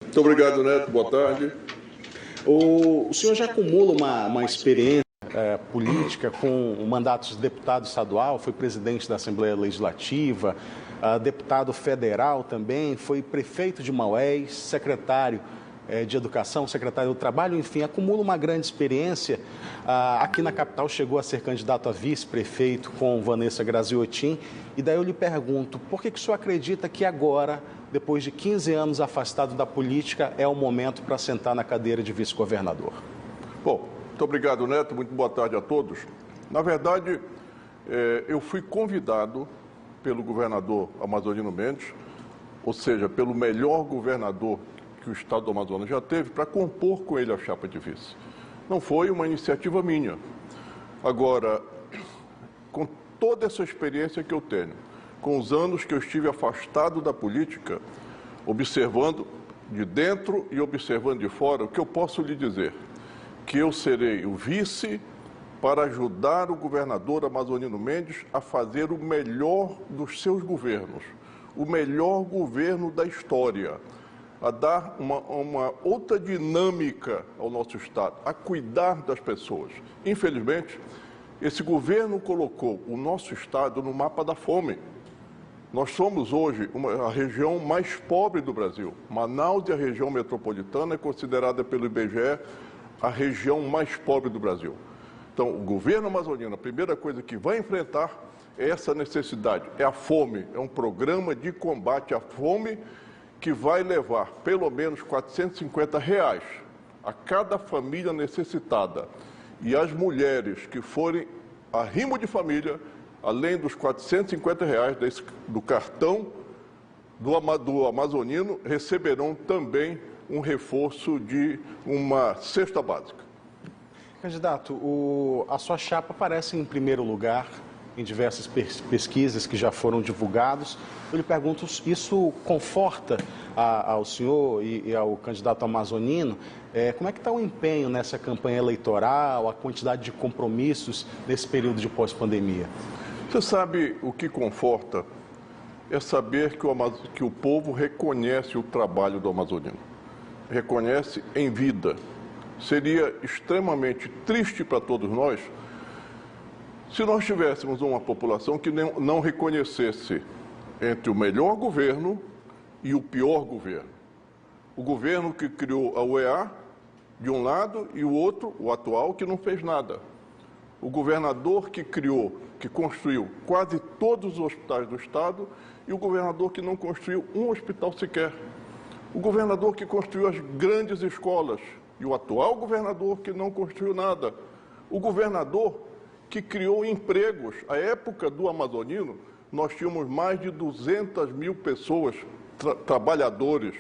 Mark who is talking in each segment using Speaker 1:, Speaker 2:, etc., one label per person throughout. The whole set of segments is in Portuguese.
Speaker 1: Muito obrigado, Neto. Boa tarde.
Speaker 2: O senhor já acumula uma experiência política com mandatos de deputado estadual, foi presidente da Assembleia Legislativa, deputado federal também, foi prefeito de Maués, secretário de Educação, secretário do Trabalho, enfim, acumula uma grande experiência. Aqui na capital chegou a ser candidato a vice-prefeito com Vanessa Graziotin. E daí eu lhe pergunto, por que o senhor acredita que agora, depois de 15 anos afastado da política, é o momento para sentar na cadeira de vice-governador?
Speaker 1: Bom, muito obrigado, Neto. Muito boa tarde a todos. Na verdade, eu fui convidado pelo governador Amazonino Mendes, ou seja, pelo melhor governador que o estado do Amazonas já teve, para compor com ele a chapa de vice. Não foi uma iniciativa minha. Agora, com toda essa experiência que eu tenho, com os anos que eu estive afastado da política, observando de dentro e observando de fora, o que eu posso lhe dizer? Que eu serei o vice para ajudar o governador Amazonino Mendes a fazer o melhor dos seus governos, o melhor governo da história, a dar uma outra dinâmica ao nosso estado, a cuidar das pessoas. Infelizmente, esse governo colocou o nosso estado no mapa da fome. Nós somos hoje a região mais pobre do Brasil. Manaus e a região metropolitana é considerada pelo IBGE a região mais pobre do Brasil. Então, o governo amazonino, a primeira coisa que vai enfrentar é essa necessidade, é a fome, é um programa de combate à fome que vai levar pelo menos R$450 a cada família necessitada. E as mulheres que forem arrimo de família, além dos R$450 do cartão do amazonino, receberão também um reforço de uma cesta básica.
Speaker 2: Candidato, a sua chapa aparece em primeiro lugar em diversas pesquisas que já foram divulgadas. Eu lhe pergunto, isso conforta ao senhor e ao candidato amazonino? Como é que está o empenho nessa campanha eleitoral, a quantidade de compromissos nesse período de pós-pandemia?
Speaker 1: Você sabe o que conforta? É saber que o povo reconhece o trabalho do amazonino, reconhece em vida. Seria extremamente triste para todos nós se nós tivéssemos uma população que não reconhecesse entre o melhor governo e o pior governo. O governo que criou a UEA, de um lado, e o outro, o atual, que não fez nada. O governador que construiu quase todos os hospitais do estado, e o governador que não construiu um hospital sequer. O governador que construiu as grandes escolas, e o atual governador que não construiu nada. O governador que criou empregos. À época do amazonino, nós tínhamos mais de 200 mil pessoas, trabalhadores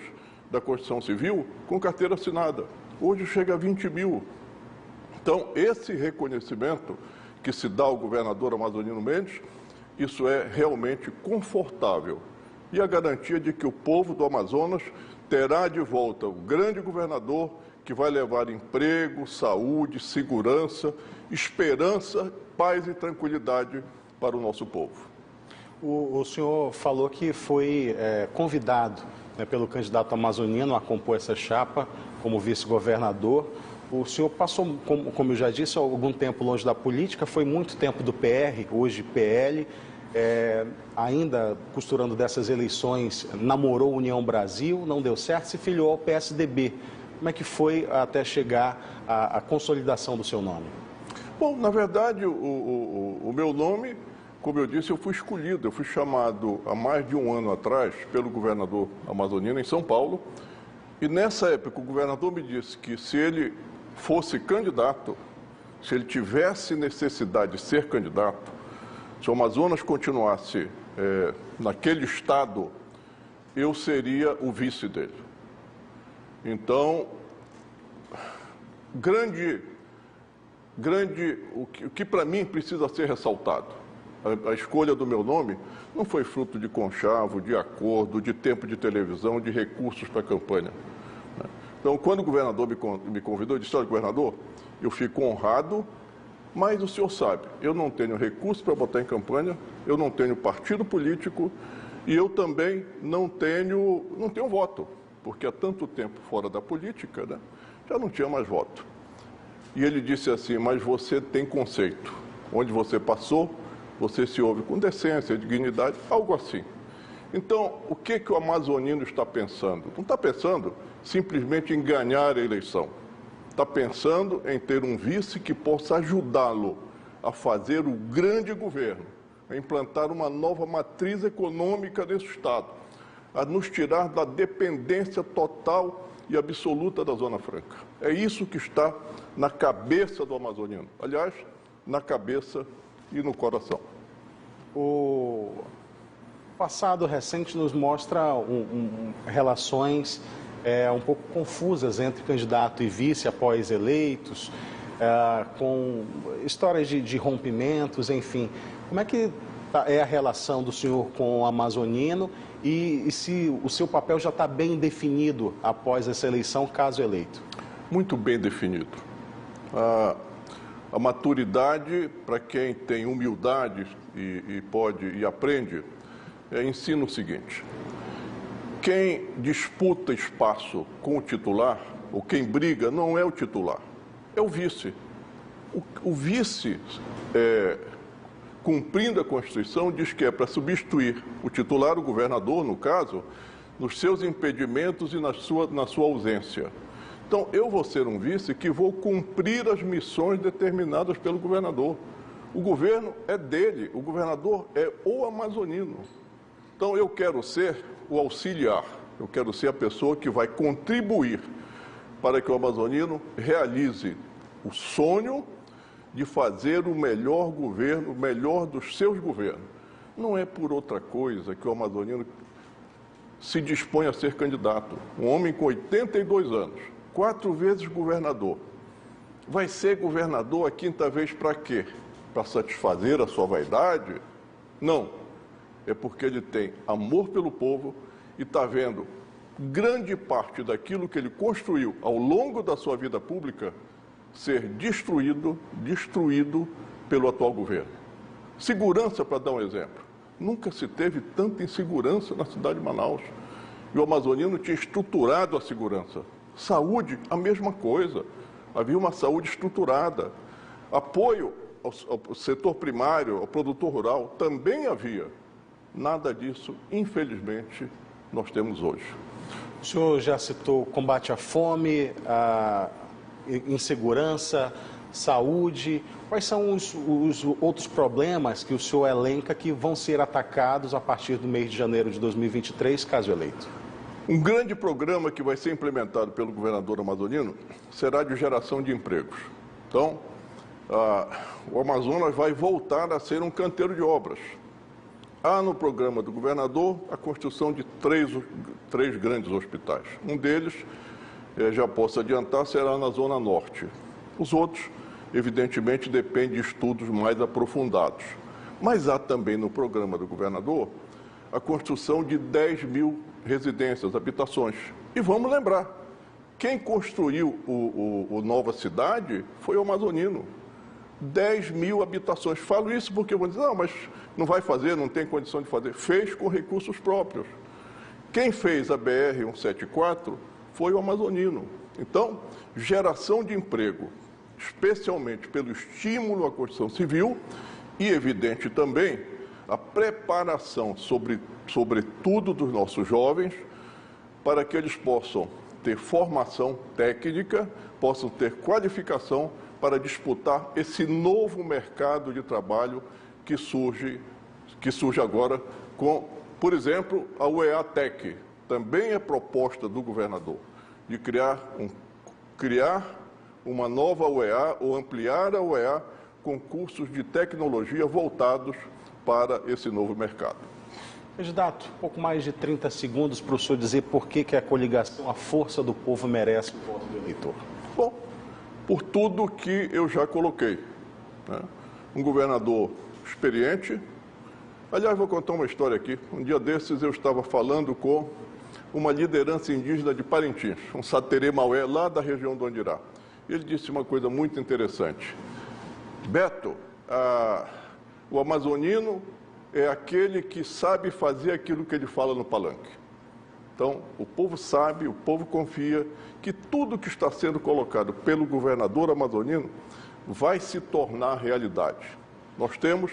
Speaker 1: da construção civil, com carteira assinada. Hoje chega a 20 mil. Então, esse reconhecimento que se dá ao governador Amazonino Mendes, isso é realmente confortável. E a garantia de que o povo do Amazonas terá de volta o grande governador que vai levar emprego, saúde, segurança, esperança, paz e tranquilidade para o nosso povo.
Speaker 2: O senhor falou que foi convidado pelo candidato amazonino a compor essa chapa como vice-governador. O senhor passou, como eu já disse, algum tempo longe da política, foi muito tempo do PR, hoje PL, ainda costurando dessas eleições, namorou União Brasil, não deu certo, se filiou ao PSDB. Como é que foi até chegar à consolidação do seu nome?
Speaker 1: Bom, na verdade, o meu nome, como eu disse, eu fui escolhido, eu fui chamado há mais de um ano atrás pelo governador amazonino em São Paulo, e nessa época o governador me disse que se ele fosse candidato, se ele tivesse necessidade de ser candidato, se o Amazonas continuasse naquele estado, eu seria o vice dele. Então, o que para mim precisa ser ressaltado, a escolha do meu nome não foi fruto de conchavo, de acordo, de tempo de televisão, de recursos para a campanha. Então, quando o governador me convidou, eu disse: olha, governador, eu fico honrado, mas o senhor sabe, eu não tenho recurso para botar em campanha, eu não tenho partido político e eu também não tenho voto. porque há tanto tempo fora da política, né, já não tinha mais voto. E ele disse assim: mas você tem conceito. Onde você passou, você se ouve com decência, dignidade, algo assim. Então, o que o amazonino está pensando? Não está pensando simplesmente em ganhar a eleição. Está pensando em ter um vice que possa ajudá-lo a fazer o grande governo, a implantar uma nova matriz econômica nesse Estado, a nos tirar da dependência total e absoluta da Zona Franca. É isso que está na cabeça do amazonino. Aliás, na cabeça e no coração.
Speaker 2: O passado recente nos mostra relações um pouco confusas entre candidato e vice após eleitos, com histórias de rompimentos, enfim. Como é que é a relação do senhor com o amazonino e se o seu papel já está bem definido após essa eleição, caso eleito? Muito bem definido.
Speaker 1: A maturidade, para quem tem humildade e pode e aprende, ensina o seguinte: quem disputa espaço com o titular, ou quem briga, não é o titular, é o vice. O vice, cumprindo a Constituição, diz que é para substituir o titular, o governador, no caso, nos seus impedimentos e na sua ausência. Então, eu vou ser um vice que vou cumprir as missões determinadas pelo governador. O governo é dele, o governador é o amazonino. Então, eu quero ser o auxiliar, eu quero ser a pessoa que vai contribuir para que o amazonino realize o sonho de fazer o melhor governo, o melhor dos seus governos. Não é por outra coisa que o amazonino se dispõe a ser candidato. Um homem com 82 anos, 4 vezes governador. Vai ser governador a 5ª vez para quê? Para satisfazer a sua vaidade? Não. É porque ele tem amor pelo povo e está vendo grande parte daquilo que ele construiu ao longo da sua vida pública ser destruído pelo atual governo. Segurança, para dar um exemplo. Nunca se teve tanta insegurança na cidade de Manaus. E o amazonino tinha estruturado a segurança. Saúde, a mesma coisa. Havia uma saúde estruturada. Apoio ao setor primário, ao produtor rural, também havia. Nada disso, infelizmente, nós temos hoje.
Speaker 2: O senhor já citou combate à fome, à insegurança, saúde. Quais são os outros problemas que o senhor elenca que vão ser atacados a partir do mês de janeiro de 2023, caso eleito?
Speaker 1: Um grande programa que vai ser implementado pelo governador amazonino será de geração de empregos. Então, o Amazonas vai voltar a ser um canteiro de obras. Há no programa do governador a construção de três grandes hospitais. Um deles, já posso adiantar, será na Zona Norte. Os outros, evidentemente, dependem de estudos mais aprofundados. Mas há também no programa do governador a construção de 10 mil residências, habitações. E vamos lembrar, quem construiu o Nova Cidade foi o amazonino. 10 mil habitações. Falo isso porque vão dizer, não, mas não vai fazer, não tem condição de fazer. Fez com recursos próprios. Quem fez a BR-174 foi o amazonino. Então, geração de emprego, especialmente pelo estímulo à construção civil e, evidente também, a preparação, sobretudo dos nossos jovens, para que eles possam ter formação técnica, possam ter qualificação para disputar esse novo mercado de trabalho que surge agora com, por exemplo, a UEA Tech. Também é proposta do governador de criar uma nova UEA ou ampliar a UEA com cursos de tecnologia voltados para esse novo mercado.
Speaker 2: Candidato, um pouco mais de 30 segundos para o senhor dizer por que a coligação, a força do povo, merece o voto do eleitor.
Speaker 1: Bom, por tudo que eu já coloquei, né? Um governador experiente. Aliás, vou contar uma história aqui. Um dia desses eu estava falando com uma liderança indígena de Parintins, um Saterê Maué, lá da região do Andirá. Ele disse uma coisa muito interessante. Beto, o amazonino é aquele que sabe fazer aquilo que ele fala no palanque. Então, o povo sabe, o povo confia que tudo que está sendo colocado pelo governador amazonino vai se tornar realidade. Nós temos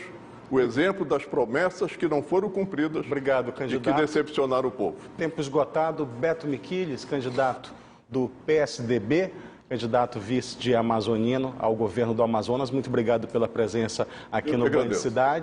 Speaker 1: o exemplo das promessas que não foram cumpridas.
Speaker 2: Obrigado,
Speaker 1: e
Speaker 2: candidato.
Speaker 1: que decepcionaram o povo.
Speaker 2: Tempo esgotado. Beto Miquiles, candidato do PSDB, candidato vice de amazonino ao governo do Amazonas. Muito obrigado pela presença aqui no Banho de Cidade.